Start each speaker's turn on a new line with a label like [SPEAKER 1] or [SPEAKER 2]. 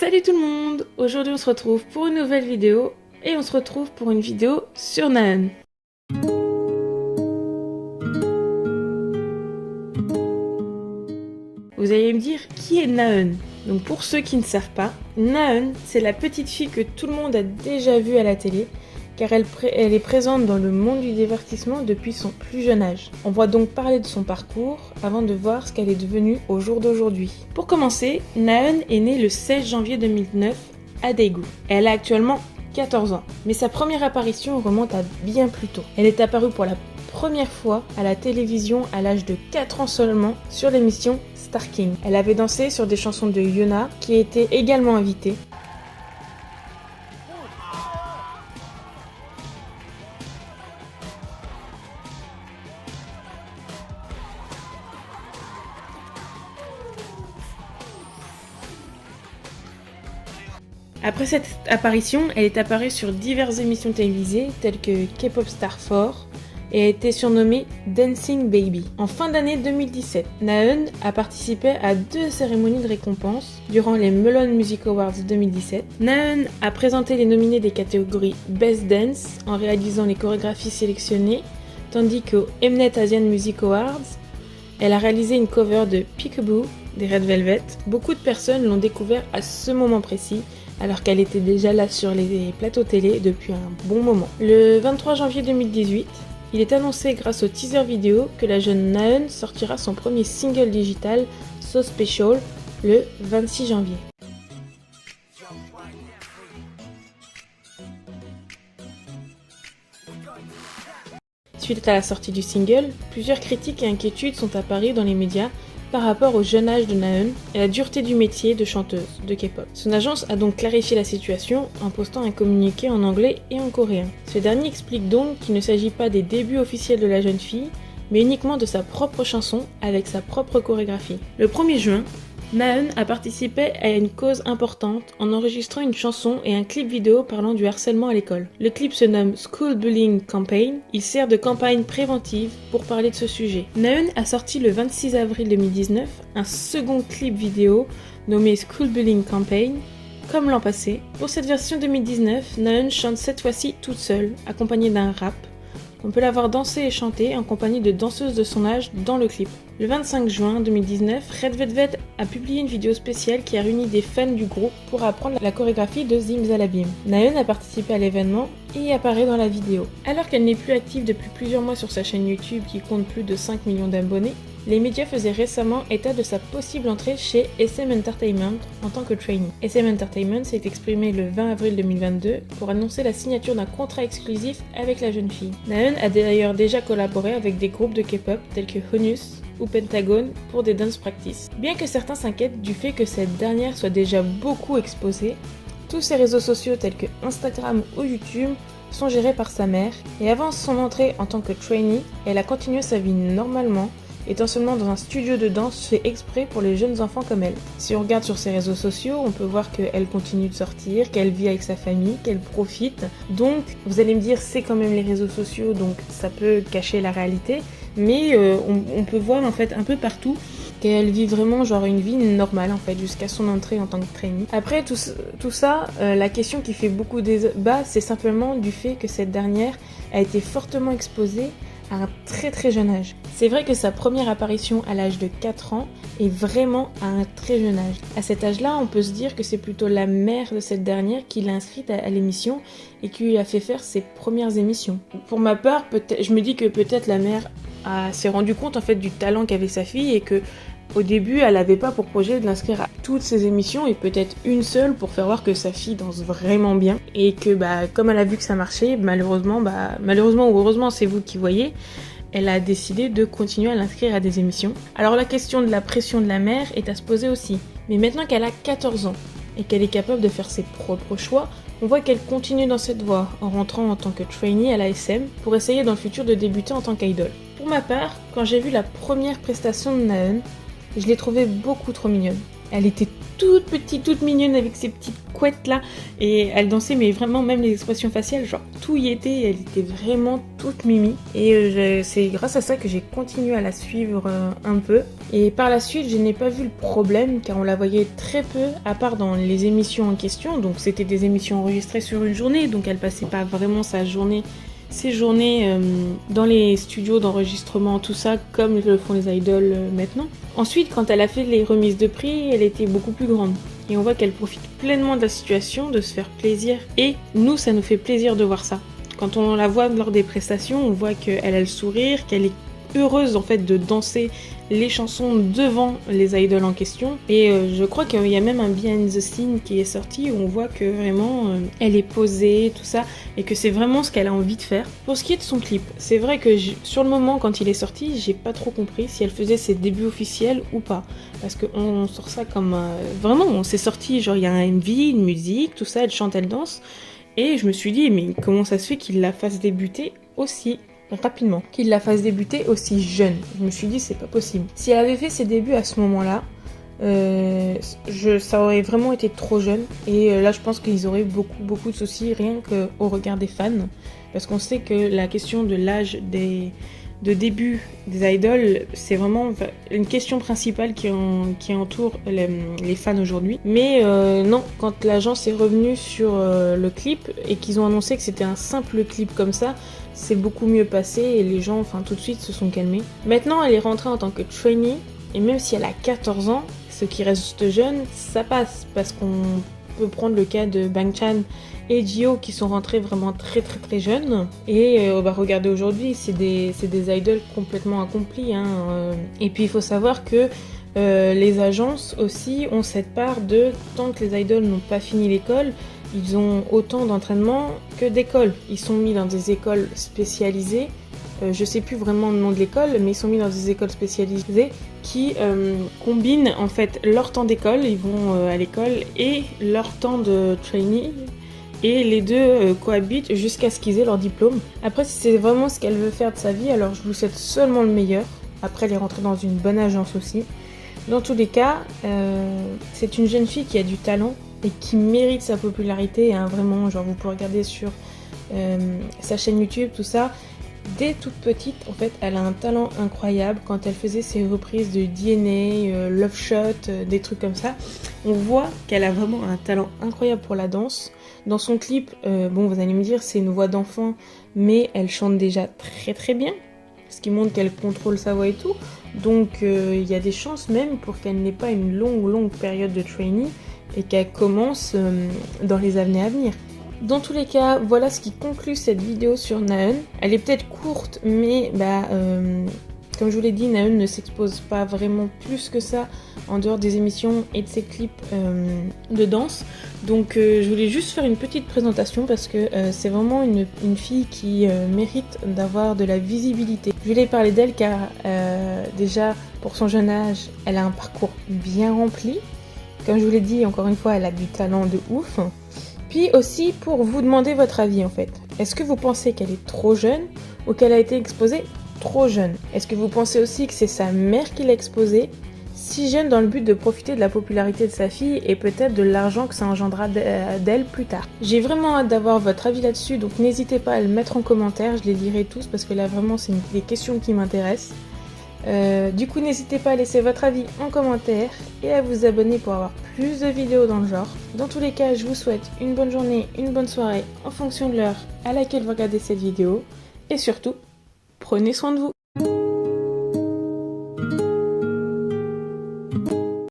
[SPEAKER 1] Salut tout le monde! Aujourd'hui on se retrouve pour une nouvelle vidéo et on se retrouve pour une vidéo sur Naeun. Vous allez me dire qui est Naeun? Donc pour ceux qui ne savent pas, Naeun c'est la petite fille que tout le monde a déjà vue à la télé car elle est présente dans le monde du divertissement depuis son plus jeune âge. On va donc parler de son parcours avant de voir ce qu'elle est devenue au jour d'aujourd'hui. Pour commencer, Naeun est née le 16 janvier 2009 à Daegu. Elle a actuellement 14 ans, mais sa première apparition remonte à bien plus tôt. Elle est apparue pour la première fois à la télévision à l'âge de 4 ans seulement sur l'émission Star King. Elle avait dansé sur des chansons de Yuna qui était également invitée. Après cette apparition, elle est apparue sur diverses émissions télévisées telles que K-Pop Star 4 et a été surnommée Dancing Baby. En fin d'année 2017, Naeun a participé à 2 cérémonies de récompense durant les Melon Music Awards 2017. Naeun a présenté les nominés des catégories Best Dance en réalisant les chorégraphies sélectionnées, tandis qu'aux Mnet Asian Music Awards, elle a réalisé une cover de Peekaboo des Red Velvet. Beaucoup de personnes l'ont découvert à ce moment précis, alors qu'elle était déjà là sur les plateaux télé depuis un bon moment. Le 23 janvier 2018, il est annoncé grâce au teaser vidéo que la jeune Naeun sortira son premier single digital, So Special, le 26 janvier. Suite à la sortie du single, plusieurs critiques et inquiétudes sont apparues dans les médias par rapport au jeune âge de Naeun et la dureté du métier de chanteuse de K-pop. Son agence a donc clarifié la situation en postant un communiqué en anglais et en coréen. Ce dernier explique donc qu'il ne s'agit pas des débuts officiels de la jeune fille, mais uniquement de sa propre chanson avec sa propre chorégraphie. Le 1er juin, Naeun a participé à une cause importante en enregistrant une chanson et un clip vidéo parlant du harcèlement à l'école. Le clip se nomme School Bullying Campaign. Il sert de campagne préventive pour parler de ce sujet. Naeun a sorti le 26 avril 2019 un second clip vidéo nommé School Bullying Campaign. Comme l'an passé, pour cette version 2019, Naeun chante cette fois-ci toute seule, accompagnée d'un rap. On peut la voir danser et chanter en compagnie de danseuses de son âge dans le clip. Le 25 juin 2019, Red Velvet a publié une vidéo spéciale qui a réuni des fans du groupe pour apprendre la chorégraphie de Zimzalabim. Naeun a participé à l'événement et y apparaît dans la vidéo. Alors qu'elle n'est plus active depuis plusieurs mois sur sa chaîne YouTube qui compte plus de 5 millions d'abonnés, les médias faisaient récemment état de sa possible entrée chez SM Entertainment en tant que trainee. SM Entertainment s'est exprimé le 20 avril 2022 pour annoncer la signature d'un contrat exclusif avec la jeune fille. Naeun a d'ailleurs déjà collaboré avec des groupes de K-pop tels que Honus ou Pentagon pour des dance practice. Bien que certains s'inquiètent du fait que cette dernière soit déjà beaucoup exposée, tous ses réseaux sociaux tels que Instagram ou YouTube sont gérés par sa mère et avant son entrée en tant que trainee, elle a continué sa vie normalement, étant seulement dans un studio de danse fait exprès pour les jeunes enfants comme elle. Si on regarde sur ses réseaux sociaux, on peut voir qu'elle continue de sortir, qu'elle vit avec sa famille, qu'elle profite. Donc, vous allez me dire, c'est quand même les réseaux sociaux, donc ça peut cacher la réalité. Mais on peut voir en fait un peu partout qu'elle vit vraiment genre une vie normale en fait jusqu'à son entrée en tant que trainee. Après tout ça, la question qui fait beaucoup débat, c'est simplement du fait que cette dernière a été fortement exposée à un très jeune âge. C'est vrai que sa première apparition à l'âge de 4 ans est vraiment à un très jeune âge. À cet âge-là, on peut se dire que c'est plutôt la mère de cette dernière qui l'a inscrite à l'émission et qui lui a fait faire ses premières émissions. Pour ma part, je me dis que peut-être la mère s'est rendu compte en fait du talent qu'avait sa fille et que au début, elle n'avait pas pour projet de l'inscrire à toutes ses émissions et peut-être une seule pour faire voir que sa fille danse vraiment bien et que comme elle a vu que ça marchait, malheureusement ou heureusement, c'est vous qui voyez, elle a décidé de continuer à l'inscrire à des émissions. Alors la question de la pression de la mère est à se poser aussi. Mais maintenant qu'elle a 14 ans et qu'elle est capable de faire ses propres choix, on voit qu'elle continue dans cette voie en rentrant en tant que trainee à la SM pour essayer dans le futur de débuter en tant qu'idol. Pour ma part, quand j'ai vu la première prestation de Naeun, je l'ai trouvée beaucoup trop mignonne. Elle était toute petite, toute mignonne avec ses petites couettes là, et elle dansait, mais vraiment même les expressions faciales, genre tout y était, elle était vraiment toute mimi. Et c'est grâce à ça que j'ai continué à la suivre un peu. Et par la suite, je n'ai pas vu le problème, car on la voyait très peu, à part dans les émissions en question. Donc c'était des émissions enregistrées sur une journée, donc elle passait pas vraiment ses journées dans les studios d'enregistrement, tout ça, comme le font les idoles maintenant. Ensuite, quand elle a fait les remises de prix, elle était beaucoup plus grande. Et on voit qu'elle profite pleinement de la situation, de se faire plaisir. Et nous, ça nous fait plaisir de voir ça. Quand on la voit lors des prestations, on voit qu'elle a le sourire, qu'elle est heureuse en fait de danser les chansons devant les idoles en question. Et je crois qu'il y a même un behind the scene qui est sorti où on voit que vraiment elle est posée, tout ça, et que c'est vraiment ce qu'elle a envie de faire. Pour ce qui est de son clip, c'est vrai que sur le moment quand il est sorti, j'ai pas trop compris si elle faisait ses débuts officiels ou pas, parce qu'on sort ça comme vraiment, on s'est sorti genre il y a un MV, une musique, tout ça, elle chante, elle danse, et je me suis dit mais comment ça se fait qu'il la fasse débuter aussi rapidement, qu'il la fasse débuter aussi jeune. Je me suis dit c'est pas possible. Si elle avait fait ses débuts à ce moment-là, ça aurait vraiment été trop jeune, et là je pense qu'ils auraient beaucoup de soucis rien qu'au regard des fans, parce qu'on sait que la question de l'âge de début des idoles, c'est vraiment une question principale qui entoure les fans aujourd'hui. Mais non, quand l'agence est revenue sur le clip et qu'ils ont annoncé que c'était un simple clip comme ça, c'est beaucoup mieux passé et les gens, tout de suite, se sont calmés. Maintenant, elle est rentrée en tant que trainee, et même si elle a 14 ans, ce qui reste jeune, ça passe, parce qu'on peut prendre le cas de Bang Chan et Jio qui sont rentrés vraiment très jeunes, et regardez aujourd'hui, c'est des idoles complètement accomplis, et puis il faut savoir que les agences aussi ont cette part de tant que les idoles n'ont pas fini l'école, ils ont autant d'entraînement que d'écoles. Ils sont mis dans des écoles spécialisées, je sais plus vraiment le nom de l'école, mais ils sont mis dans des écoles spécialisées qui combinent en fait leur temps d'école, ils vont à l'école, et leur temps de trainee, et les deux cohabitent jusqu'à ce qu'ils aient leur diplôme. Après, si c'est vraiment ce qu'elle veut faire de sa vie, alors je vous souhaite seulement le meilleur. Après, elle est rentrée dans une bonne agence aussi. Dans tous les cas, c'est une jeune fille qui a du talent et qui mérite sa popularité, vraiment, genre vous pouvez regarder sur sa chaîne YouTube, tout ça. Dès toute petite, en fait, elle a un talent incroyable. Quand elle faisait ses reprises de DNA, Love Shot, des trucs comme ça, on voit qu'elle a vraiment un talent incroyable pour la danse. Dans son clip, bon, vous allez me dire, c'est une voix d'enfant, mais elle chante déjà très bien, ce qui montre qu'elle contrôle sa voix et tout. Donc, il y a des chances même pour qu'elle n'ait pas une longue période de training et qu'elle commence dans les années à venir. Dans tous les cas, voilà ce qui conclut cette vidéo sur Naeun. Elle est peut-être courte, mais comme je vous l'ai dit, Naeun ne s'expose pas vraiment plus que ça en dehors des émissions et de ses clips de danse. Donc je voulais juste faire une petite présentation parce que c'est vraiment une fille qui mérite d'avoir de la visibilité. Je voulais parler d'elle car déjà pour son jeune âge, elle a un parcours bien rempli. Comme je vous l'ai dit, encore une fois, elle a du talent de ouf. Puis aussi pour vous demander votre avis en fait. Est-ce que vous pensez qu'elle est trop jeune ou qu'elle a été exposée trop jeune? Est-ce que vous pensez aussi que c'est sa mère qui l'a exposée si jeune dans le but de profiter de la popularité de sa fille et peut-être de l'argent que ça engendra d'elle plus tard? J'ai vraiment hâte d'avoir votre avis là-dessus, donc n'hésitez pas à le mettre en commentaire, je les lirai tous parce que là vraiment c'est des questions qui m'intéressent. Du coup, n'hésitez pas à laisser votre avis en commentaire et à vous abonner pour avoir plus de vidéos dans le genre. Dans tous les cas, je vous souhaite une bonne journée, une bonne soirée en fonction de l'heure à laquelle vous regardez cette vidéo. Et surtout, prenez soin de vous.